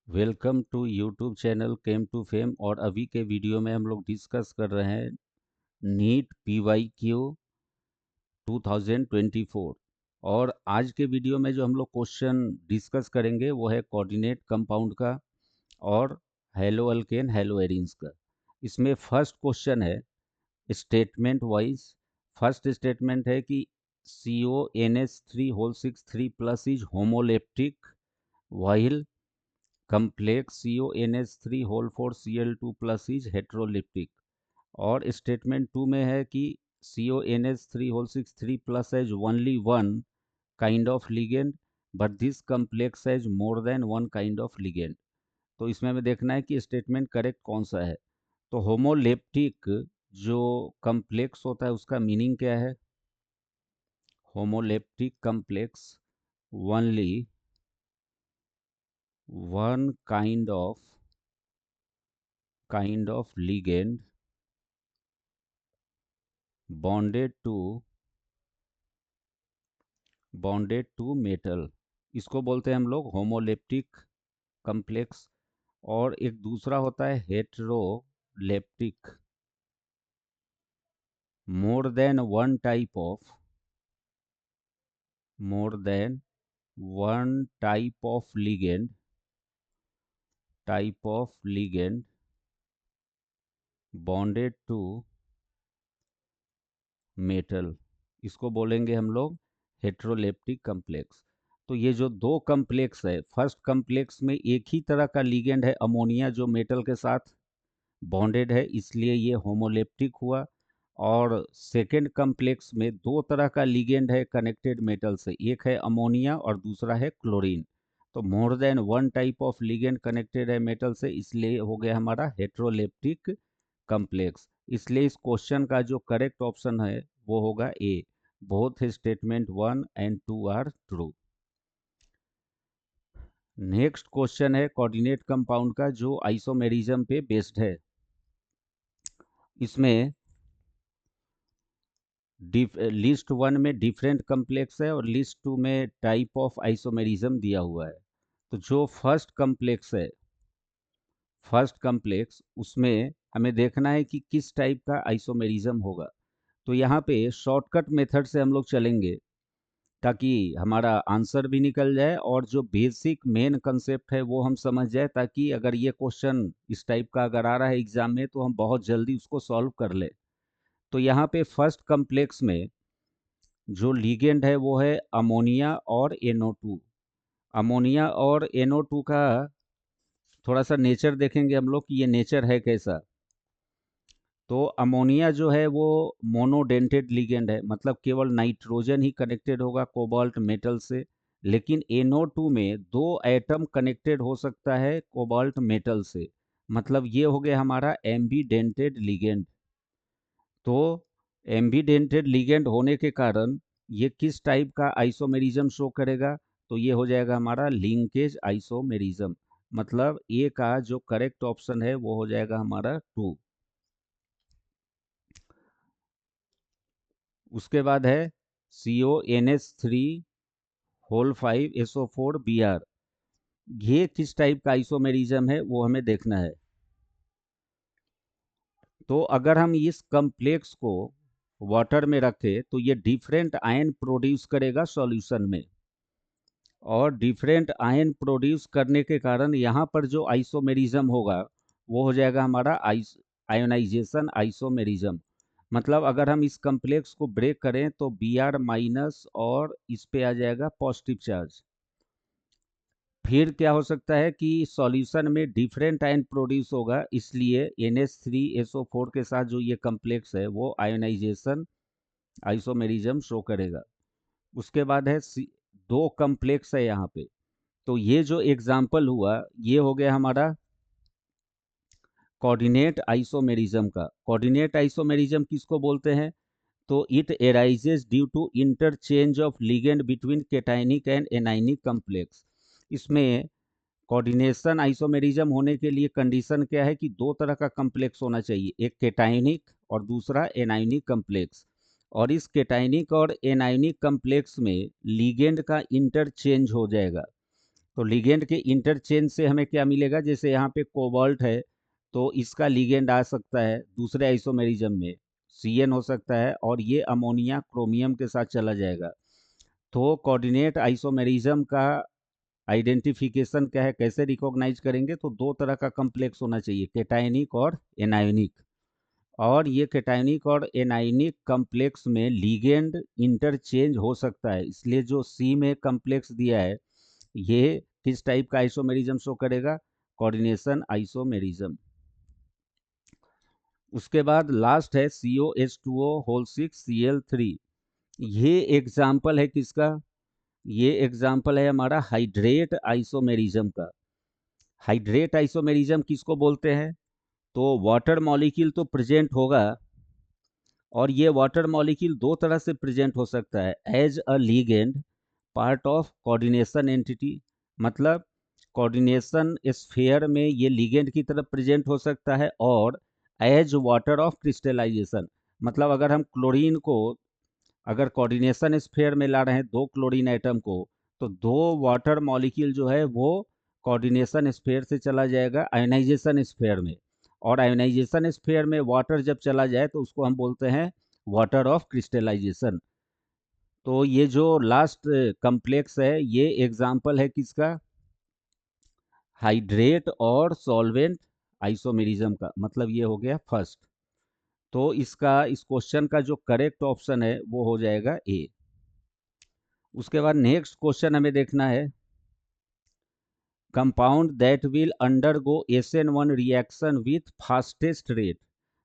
Welcome to YouTube channel came to fame. और अभी के वीडियो में हम लोग डिस्कस कर रहे हैं नीट पीवाईक्यू 2024। और आज के वीडियो में जो हम लोग क्वेश्चन डिस्कस करेंगे वो है कोऑर्डिनेट कंपाउंड का और हेलो अल्केन हेलो एरिन्स का। इसमें फर्स्ट क्वेश्चन है स्टेटमेंट वाइज। फर्स्ट स्टेटमेंट है कि CONH3 plus is homoleptic while complex CONH3 whole 4 Cl2 plus is heteroleptic. और स्टेटमेंट 2 में है कि CONH3 whole 3 plus has only one kind of ligand but this complex has more than one kind of ligand. तो इसमें हमें देखना है कि स्टेटमेंट करेक्ट कौन सा है। तो होमोलेप्टिक जो कम्प्लेक्स होता है उसका मीनिंग क्या है? Homoleptic complex only one kind of ligand bonded to metal, इसको बोलते हैं हम लोग होमोलेप्टिक कम्प्लेक्स। और एक दूसरा होता है heteroleptic, more than one type of ligand bonded to metal, इसको बोलेंगे हम लोग हेट्रोलेप्टिक कम्प्लेक्स। तो ये जो दो कम्प्लेक्स है, फर्स्ट कम्प्लेक्स में एक ही तरह का लिगेंड है अमोनिया जो मेटल के साथ बॉन्डेड है, इसलिए ये होमोलेप्टिक हुआ। और सेकेंड कम्प्लेक्स में दो तरह का लिगेंड है कनेक्टेड मेटल से, एक है अमोनिया और दूसरा है क्लोरीन। तो मोर than one type of ligand connected है मेटल से, इसलिए हो गया हमारा हेट्रोलेप्टिक कम्प्लेक्स। इसलिए इस क्वेश्चन का जो करेक्ट ऑप्शन है वो होगा A. Both statement 1 and 2 are true. Next question है कोऑर्डिनेट कंपाउंड का जो आइसोमेरिज्म पे बेस्ड है। इसमें लिस्ट 1 में डिफरेंट कम्प्लेक्स है और लिस्ट 2 में टाइप ऑफ आइसोमेरिज्म दिया हुआ है। तो जो फर्स्ट कम्प्लेक्स उसमें हमें देखना है कि किस टाइप का आइसोमेरिज्म होगा। तो यहाँ पे शॉर्टकट मेथड से हम लोग चलेंगे ताकि हमारा आंसर भी निकल जाए और जो बेसिक मेन कंसेप्ट है वो हम समझ जाए, ताकि अगर ये क्वेश्चन इस टाइप का अगर आ रहा है एग्जाम में तो हम बहुत जल्दी उसको सॉल्व कर ले। तो यहाँ पे फर्स्ट कम्प्लेक्स में जो लिगेंड है वो है अमोनिया और NO2। अमोनिया और NO2 का थोड़ा सा नेचर देखेंगे हम लोग कि ये नेचर है कैसा। तो अमोनिया जो है वो मोनोडेंटेड लिगेंड है, मतलब केवल नाइट्रोजन ही कनेक्टेड होगा कोबाल्ट मेटल से। लेकिन NO2 में दो एटम कनेक्टेड हो सकता है कोबाल्ट मेटल से, मतलब ये हो गया हमारा एम्बीडेंटेड लिगेंड। तो एम्बीडेंटेड लिगेंड होने के कारण ये किस टाइप का आइसोमेरिज्म शो करेगा? तो ये हो जाएगा हमारा लिंकेज आइसोमेरिज्म। मतलब ए का जो करेक्ट ऑप्शन है वो हो जाएगा हमारा 2। उसके बाद है CONH3 होल 5SO4Br। ये किस टाइप का आइसोमेरिज्म है वो हमें देखना है। तो अगर हम इस कम्प्लेक्स को वाटर में रखें तो ये डिफरेंट आयन प्रोड्यूस करेगा सॉल्यूशन में, और डिफरेंट आयन प्रोड्यूस करने के कारण यहाँ पर जो आइसोमेरिज्म होगा वो हो जाएगा हमारा आयोनाइजेशन आइसोमेरिज्म। मतलब अगर हम इस कम्प्लेक्स को ब्रेक करें तो Br माइनस और इस पे आ जाएगा पॉजिटिव चार्ज। फिर क्या हो सकता है कि सॉल्यूशन में डिफरेंट आयन प्रोड्यूस होगा, इसलिए NH3SO4 के साथ जो ये कम्प्लेक्स है वो आयोनाइजेशन आइसोमेरिज्म शो करेगा। उसके बाद है दो कम्प्लेक्स है यहाँ पे। तो ये जो एग्जाम्पल हुआ ये हो गया हमारा कोऑर्डिनेट आइसोमेरिज्म का। कोऑर्डिनेट आइसोमेरिज्म किसको बोलते हैं? तो it arises due to interchange of ligand between cationic and anionic complex. इसमें कोऑर्डिनेशन आइसोमेरिज्म होने के लिए कंडीशन क्या है कि दो तरह का कम्प्लेक्स होना चाहिए, एक केटाइनिक और दूसरा एनाइनिक कम्प्लेक्स। और इस केटाइनिक और एनाइनिक कम्प्लेक्स में लिगेंड का इंटरचेंज हो जाएगा। तो लिगेंड के इंटरचेंज से हमें क्या मिलेगा, जैसे यहाँ पे कोबाल्ट है तो इसका लिगेंड आ सकता है दूसरे आइसोमेरिज्म में, CN हो सकता है, और ये अमोनिया क्रोमियम के साथ चला जाएगा। तो कोऑर्डिनेट आइसोमेरिज्म का आइडेंटिफिकेशन क्या है, कैसे रिकॉग्नाइज करेंगे, तो दो तरह का कम्प्लेक्स होना चाहिए, केटायनिक और एनायोनिक। और ये केटायनिक और एनायनिक कम्प्लेक्स में लिगेंड इंटरचेंज हो सकता है, इसलिए जो सी में कम्प्लेक्स दिया है ये किस टाइप का आइसोमेरिज्म शो करेगा, कोऑर्डिनेशन आइसोमेरिज्म। उसके बाद लास्ट है COH2O होल 6Cl3। ये एग्जाम्पल है किसका, ये एग्जाम्पल है हमारा हाइड्रेट आइसोमेरिज्म का। हाइड्रेट आइसोमेरिज्म किसको बोलते हैं, तो वाटर मॉलिक्यूल तो प्रेजेंट होगा, और ये वाटर मॉलिक्यूल दो तरह से प्रेजेंट हो सकता है, as a ligand part of coordination entity, मतलब कोऑर्डिनेशन स्फीयर में ये लीगेंड की तरफ प्रेजेंट हो सकता है, और एज वाटर ऑफ क्रिस्टलाइजेशन, मतलब अगर हम क्लोरीन को अगर कोऑर्डिनेशन स्फीयर में ला रहे हैं दो क्लोरीन एटम को, तो दो वाटर मॉलिक्यूल जो है वो कोऑर्डिनेशन स्फीयर से चला जाएगा आयोनाइजेशन स्फीयर में, और आयोनाइजेशन स्फीयर में वाटर जब चला जाए तो उसको हम बोलते हैं वाटर ऑफ क्रिस्टलाइजेशन। तो ये जो लास्ट कम्प्लेक्स है ये एग्जाम्पल है किसका, हाइड्रेट और सॉल्वेंट आइसोमेरिज्म का, मतलब ये हो गया फर्स्ट। तो इसका इस क्वेश्चन का जो करेक्ट ऑप्शन है वो हो जाएगा ए। उसके बाद नेक्स्ट क्वेश्चन हमें देखना है, compound that will undergo SN1 reaction with fastest rate,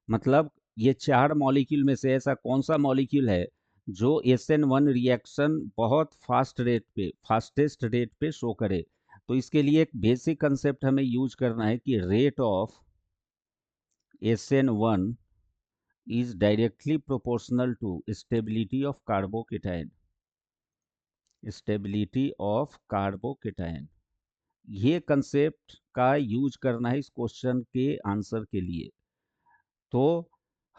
मतलब ये चार मॉलिक्यूल में से ऐसा कौन सा मॉलिक्यूल है जो SN1 रिएक्शन बहुत फास्टेस्ट रेट पे शो करे। तो इसके लिए एक बेसिक कंसेप्ट हमें यूज करना है कि rate of SN1 is directly proportional to stability of carbocation, stability of carbocation। ये कंसेप्ट का यूज करना है इस क्वेश्चन के आंसर के लिए। तो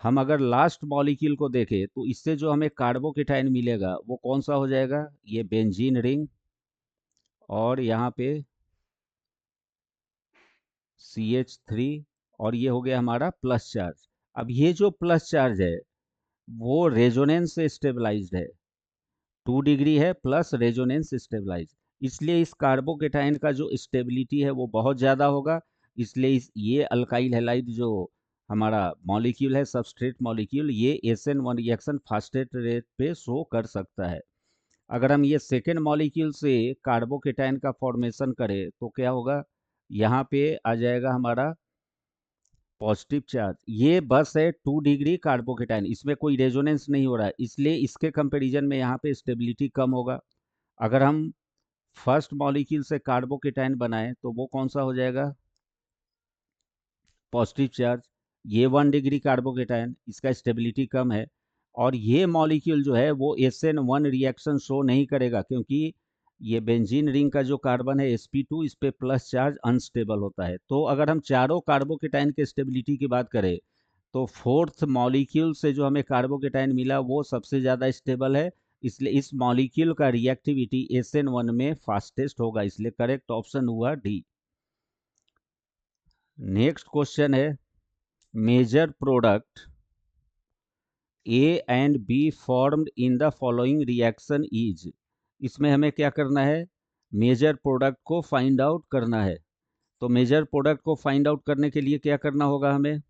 हम अगर लास्ट मॉलिक्यूल को देखें तो इससे जो हमें कार्बोकेटाइन मिलेगा वो कौन सा हो जाएगा, ये बेंजीन रिंग, और यहाँ पे CH3, और ये हो गया हमारा प्लस चार्ज। अब ये जो प्लस चार्ज है वो रेजोनेंस से स्टेबलाइज्ड है, 2 डिग्री है प्लस रेजोनेंस स्टेबलाइज, इसलिए इस कार्बोकेटाइन का जो स्टेबिलिटी है वो बहुत ज़्यादा होगा। इसलिए ये अल्काइल हैलाइड जो हमारा मॉलिक्यूल है, सबस्ट्रेट मॉलिक्यूल, ये SN1 रिएक्शन फास्टेस्ट रेट पे शो कर सकता है। अगर हम ये सेकेंड मॉलिक्यूल से कार्बोकेटाइन का फॉर्मेशन करें तो क्या होगा, यहाँ पे आ जाएगा हमारा पॉजिटिव चार्ज, ये बस है 2 डिग्री कार्बोकेटाइन, इसमें कोई रेजोनेंस नहीं हो रहा है, इसलिए इसके कंपैरिजन में यहाँ पे स्टेबिलिटी कम होगा। अगर हम फर्स्ट मॉलिक्यूल से कार्बोकेटाइन बनाएं तो वो कौन सा हो जाएगा, पॉजिटिव चार्ज, ये 1 डिग्री कार्बोकेटाइन, इसका स्टेबिलिटी कम है, और ये मॉलिक्यूल जो है वो SN1 रिएक्शन शो नहीं करेगा, क्योंकि ये बेंजीन रिंग का जो कार्बन है sp2, इस पे प्लस चार्ज अनस्टेबल होता है। तो अगर हम चारों कार्बोकेटाइन के स्टेबिलिटी की बात करें तो फोर्थ मॉलिक्यूल से जो हमें कार्बोकेटाइन मिला वो सबसे ज़्यादा स्टेबल है, इसलिए इस मॉलिक्यूल का रिएक्टिविटी SN1 में फास्टेस्ट होगा, इसलिए करेक्ट ऑप्शन हुआ डी। नेक्स्ट क्वेश्चन है, major product A and B formed in the following reaction is, इसमें हमें क्या करना है, मेजर प्रोडक्ट को फाइंड आउट करना है। तो मेजर प्रोडक्ट को फाइंड आउट करने के लिए क्या करना होगा हमें,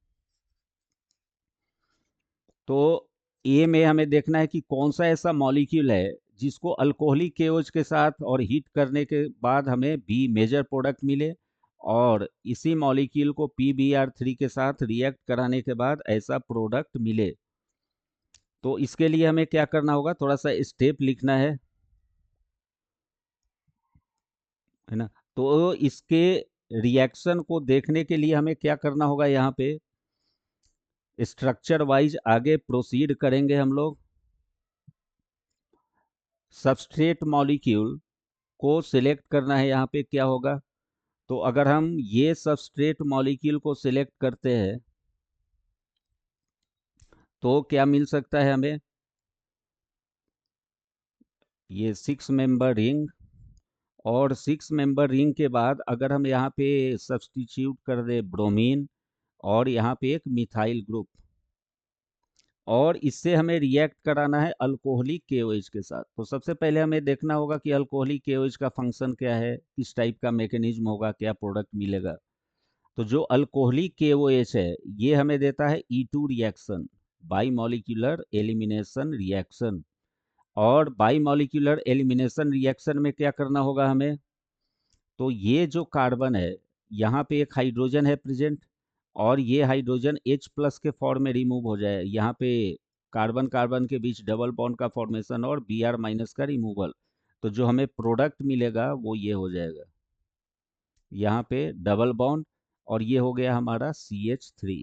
तो ए में हमें देखना है कि कौन सा ऐसा मॉलिक्यूल है जिसको अल्कोहलिक केओज के साथ और हीट करने के बाद हमें बी मेजर प्रोडक्ट मिले, और इसी मॉलिक्यूल को PBr3 के साथ रिएक्ट कराने के बाद ऐसा प्रोडक्ट मिले। तो इसके लिए हमें क्या करना होगा, थोड़ा सा स्टेप लिखना है ना। तो इसके रिएक्शन को देखने के लिए हमें क्या करना होगा, यहाँ पे स्ट्रक्चर वाइज आगे प्रोसीड करेंगे हम लोग। सबस्ट्रेट मॉलिक्यूल को सिलेक्ट करना है, यहाँ पे क्या होगा, तो अगर हम ये सबस्ट्रेट मॉलिक्यूल को सिलेक्ट करते हैं तो क्या मिल सकता है हमें, ये 6 मेंबर रिंग, और 6 मेंबर रिंग के बाद अगर हम यहाँ पे सब्स्टिट्यूट कर दे ब्रोमीन और यहाँ पे एक मिथाइल ग्रुप, और इससे हमें रिएक्ट कराना है अल्कोहलिक KOH के साथ। तो सबसे पहले हमें देखना होगा कि अल्कोहलिक KOH का फंक्शन क्या है, किस टाइप का मैकेनिज्म होगा, क्या प्रोडक्ट मिलेगा। तो जो अल्कोहलिक KOH है ये हमें देता है E2 reaction, by molecular elimination reaction. और बाई मॉलिक्यूलर एलिमिनेशन रिएक्शन में क्या करना होगा हमें, तो ये जो कार्बन है यहाँ पे एक हाइड्रोजन है प्रेजेंट, और ये हाइड्रोजन H+ के फॉर्म में रिमूव हो जाए। यहाँ पे कार्बन कार्बन के बीच डबल बॉन्ड का फॉर्मेशन और Br- का रिमूवल। तो जो हमें प्रोडक्ट मिलेगा वो ये हो जाएगा, यहाँ पे डबल बॉन्ड, और ये हो गया हमारा CH3।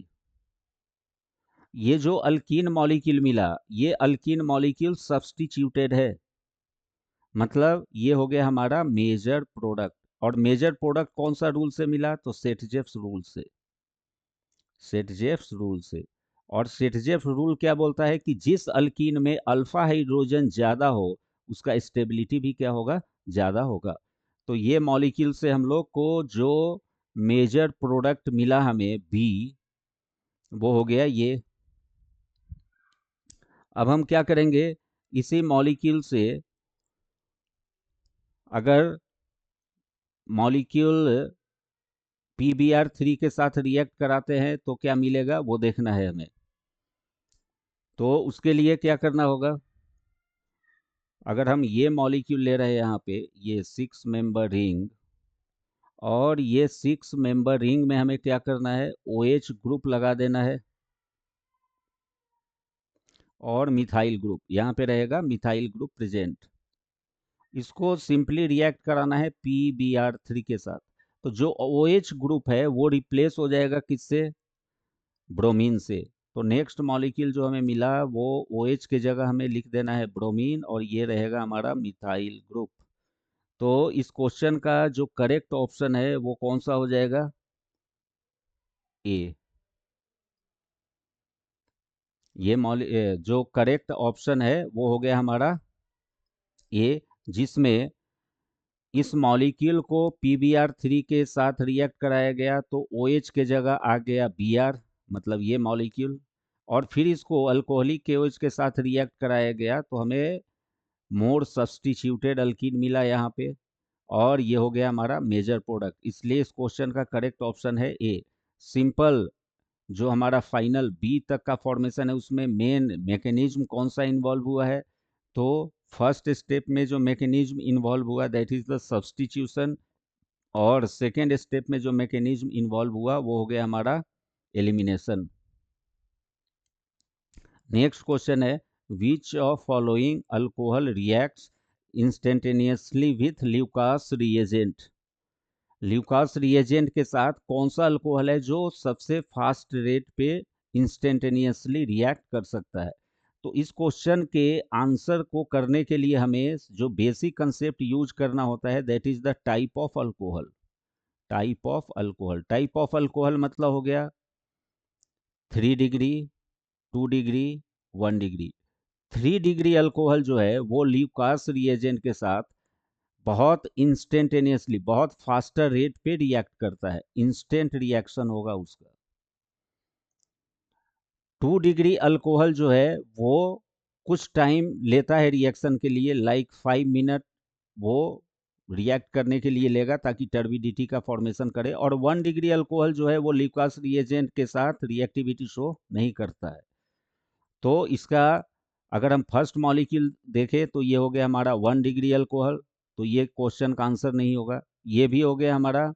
ये जो अल्कीन मॉलिक्यूल मिला, ये अल्कीन मॉलिक्यूल सब्स्टिट्यूटेड है, मतलब ये हो गया हमारा मेजर प्रोडक्ट। और मेजर प्रोडक्ट कौन सा रूल से मिला, तो सेटजेफ्स रूल से, सेटजेफ्स रूल से। और सेटजेफ रूल क्या बोलता है कि जिस अल्कीन में अल्फा हाइड्रोजन ज्यादा हो उसका स्टेबिलिटी भी क्या होगा, ज्यादा होगा। तो ये मॉलिक्यूल से हम लोग को जो मेजर प्रोडक्ट मिला हमें बी, वो हो गया ये। अब हम क्या करेंगे, इसी मॉलिक्यूल से अगर मॉलिक्यूल PBr3 के साथ रिएक्ट कराते हैं तो क्या मिलेगा वो देखना है हमें। तो उसके लिए क्या करना होगा, अगर हम ये मॉलिक्यूल ले रहे हैं यहाँ पे, ये 6 मेंबर रिंग, और ये 6 मेंबर रिंग में हमें क्या करना है, OH ग्रुप लगा देना है और मिथाइल ग्रुप, यहाँ पे रहेगा मिथाइल ग्रुप प्रेजेंट। इसको सिंपली रिएक्ट कराना है PBr3 के साथ। तो जो OH ग्रुप है वो रिप्लेस हो जाएगा किससे, ब्रोमीन से। तो नेक्स्ट मॉलिक्यूल जो हमें मिला वो OH के जगह हमें लिख देना है ब्रोमीन, और ये रहेगा हमारा मिथाइल ग्रुप। तो इस क्वेश्चन का जो करेक्ट ऑप्शन है वो कौन सा हो जाएगा, ए। जो करेक्ट ऑप्शन है वो हो गया हमारा ए, जिसमें इस मॉलिक्यूल को PBr3 के साथ रिएक्ट कराया गया तो OH के जगह आ गया Br, मतलब ये मॉलिक्यूल। और फिर इसको अल्कोहलिक KOH के साथ रिएक्ट कराया गया तो हमें मोर सब्स्टिट्यूटेड अल्कीन मिला यहाँ पे, और ये हो गया हमारा मेजर प्रोडक्ट। इसलिए इस क्वेश्चन का करेक्ट ऑप्शन है ए। सिंपल जो हमारा फाइनल बी तक का फॉर्मेशन है उसमें मेन मैकेनिज्म कौन सा इन्वॉल्व हुआ है, तो फर्स्ट स्टेप में जो मैकेनिज्म इन्वॉल्व हुआ दैट इज द सब्स्टिट्यूशन, और सेकेंड स्टेप में जो मैकेनिज्म इन्वॉल्व हुआ वो हो गया हमारा एलिमिनेशन। नेक्स्ट क्वेश्चन है, which of following alcohol reacts instantaneously with Lucas reagent. Lucas reagent के साथ कौन सा अल्कोहल है जो सबसे फास्ट रेट पे इंस्टेंटेनियसली रिएक्ट कर सकता है। तो इस क्वेश्चन के आंसर को करने के लिए हमें जो बेसिक कंसेप्ट यूज करना होता है that is the type of alcohol. Type of alcohol, type of alcohol मतलब हो गया 3 degree, 2 degree, 1 degree. 3 degree alcohol जो है वो ल्यूकास रिएजेंट के साथ बहुत इंस्टेंटेनियसली, बहुत फास्टर रेट पे रिएक्ट करता है, इंस्टेंट रिएक्शन होगा उसका। 2 डिग्री अल्कोहल जो है वो कुछ टाइम लेता है रिएक्शन के लिए, लाइक 5 मिनट वो रिएक्ट करने के लिए लेगा ताकि टर्बिडिटी का फॉर्मेशन करे। और 1 डिग्री अल्कोहल जो है वो ल्यूकास रिएजेंट के साथ रिएक्टिविटी शो नहीं करता है। तो इसका अगर हम फर्स्ट मॉलिक्यूल देखें तो ये हो गया हमारा 1 डिग्री अल्कोहल, तो ये क्वेश्चन का आंसर नहीं होगा। ये भी हो गया हमारा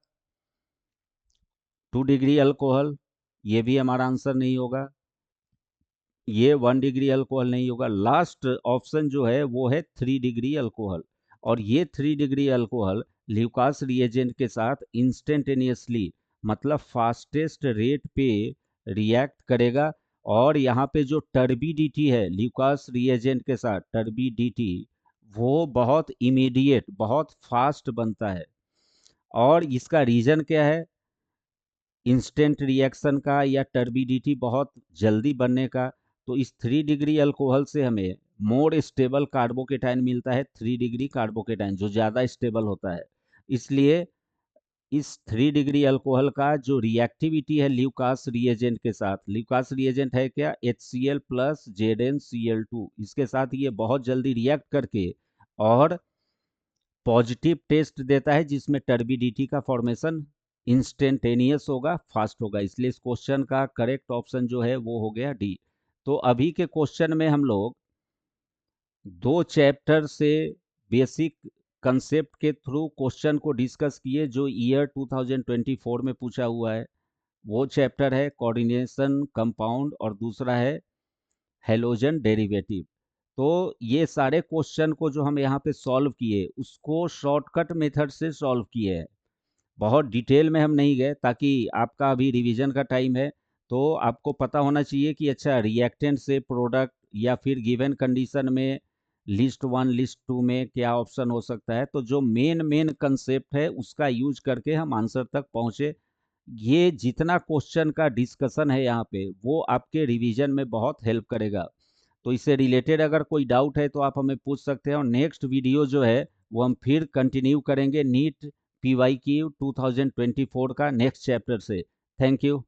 2 डिग्री अल्कोहल, ये भी हमारा आंसर नहीं होगा। ये 1 डिग्री अल्कोहल नहीं होगा। लास्ट ऑप्शन जो है वो है 3 डिग्री अल्कोहल, और ये 3 डिग्री अल्कोहल ल्यूकास रिएजेंट के साथ इंस्टेंटेनियसली, मतलब फास्टेस्ट रेट पे रिएक्ट करेगा। और यहाँ पे जो टर्बिडिटी है ल्यूकास रिएजेंट के साथ, टर्बिडिटी वो बहुत इमीडिएट, बहुत फास्ट बनता है। और इसका रीजन क्या है, इंस्टेंट रिएक्शन का या टर्बिडिटी बहुत जल्दी बनने का। तो इस 3 डिग्री अल्कोहल से हमें मोर स्टेबल कार्बोकेटाइन मिलता है, 3 डिग्री कार्बोकेटाइन जो ज़्यादा स्टेबल होता है। इसलिए इस 3 डिग्री अल्कोहल का जो रिएक्टिविटी है ल्यूकास रिएजेंट के साथ, ल्यूकास रिएजेंट है क्या, HCl प्लस ZnCl2, इसके साथ ये बहुत जल्दी रिएक्ट करके और पॉजिटिव टेस्ट देता है, जिसमें टर्बिडिटी का फॉर्मेशन इंस्टेंटेनियस होगा, फास्ट होगा। इसलिए इस क्वेश्चन का करेक्ट ऑप्शन जो है वो हो गया डी। तो अभी के क्वेश्चन में हम लोग 2 चैप्टर से बेसिक कंसेप्ट के थ्रू क्वेश्चन को डिस्कस किए, जो ईयर 2024 में पूछा हुआ है। वो चैप्टर है कोऑर्डिनेशन कंपाउंड और दूसरा है हेलोजन डेरिवेटिव। तो ये सारे क्वेश्चन को जो हम यहाँ पे सॉल्व किए, उसको शॉर्टकट मेथड से सॉल्व किए हैं। बहुत डिटेल में हम नहीं गए, ताकि आपका अभी रिवीजन का टाइम है, तो आपको पता होना चाहिए कि अच्छा रिएक्टेंट से प्रोडक्ट या फिर गिवन कंडीशन में लिस्ट 1 लिस्ट 2 में क्या ऑप्शन हो सकता है। तो जो मेन मेन कंसेप्ट है उसका यूज करके हम आंसर तक पहुंचे। ये जितना क्वेश्चन का डिस्कशन है यहाँ पे, वो आपके रिवीजन में बहुत हेल्प करेगा। तो इससे रिलेटेड अगर कोई डाउट है तो आप हमें पूछ सकते हैं, और नेक्स्ट वीडियो जो है वो हम फिर कंटिन्यू करेंगे नीट PYQ 2024 का नेक्स्ट चैप्टर से। Thank you.